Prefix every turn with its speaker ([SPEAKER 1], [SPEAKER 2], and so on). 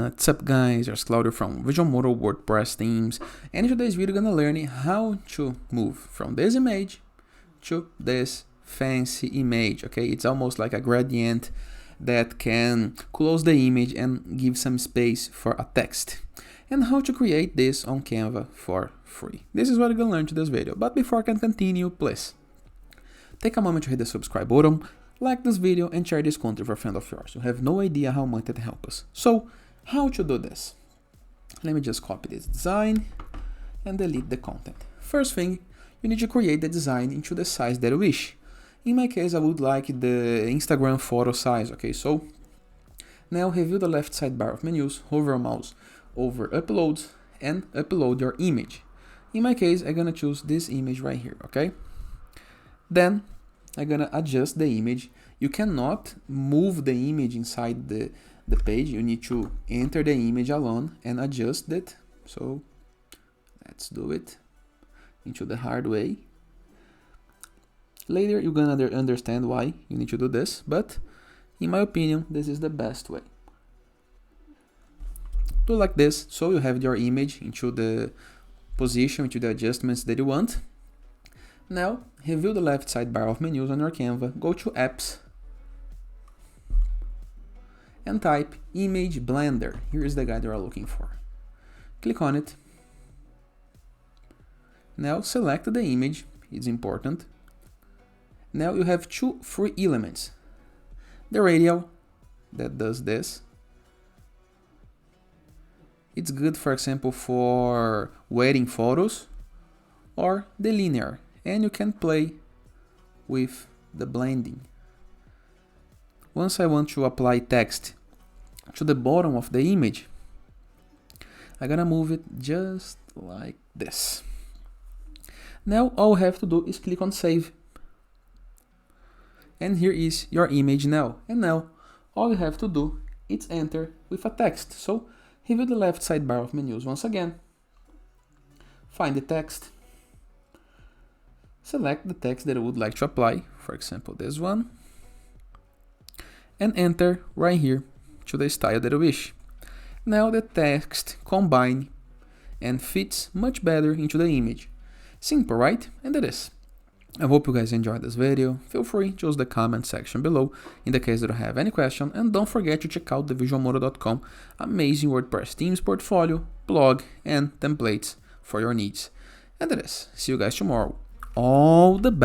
[SPEAKER 1] What's up guys, here's Claudio from Visualmodo WordPress themes, and in today's video we're gonna learn how to move from this image to this fancy image. Okay, it's almost like a gradient that can close the image and give some space for a text, and how to create this on Canva for free. This is what we're gonna learn to this video, but before I can continue, please take a moment to hit the subscribe button, like this video, and share this content with a friend of yours. You have no idea how much that helps us. So, how to do this? Let me just copy this design and delete the content. First thing, you need to create the design into the size that you wish. In my case, I would like the Instagram photo size. Okay, so now review the left sidebar of menus, hover your mouse over uploads, and upload your image. In my case, I'm gonna choose this image right here. Okay, then I'm gonna adjust the image. You cannot move the image inside the page. You need to enter the image alone and adjust it. So let's do it into the hard way. Later you're gonna understand why you need to do this, but in my opinion this is the best way. Do like this, so you have your image into the position, into the adjustments that you want. Now, review the left sidebar of menus on your Canva, go to Apps, and type Image Blender. Here is the guide you are looking for. Click on it. Now, select the image, it's important. Now you have two free elements. The radial, that does this. It's good, for example, for wedding photos, or the linear. And you can play with the blending. Once I want to apply text to the bottom of the image, I'm gonna move it just like this. Now all I have to do is click on save. And here is your image now. And now all you have to do is enter with a text. So review the left sidebar of menus once again. Find the text. Select the text that I would like to apply, for example this one, and enter right here to the style that I wish. Now the text combines and fits much better into the image. Simple, right? And that is. I hope you guys enjoyed this video. Feel free to use the comment section below in the case that you have any question, and don't forget to check out the visualmodo.com amazing WordPress themes portfolio, blog, and templates for your needs. And that is. See you guys tomorrow. All the best.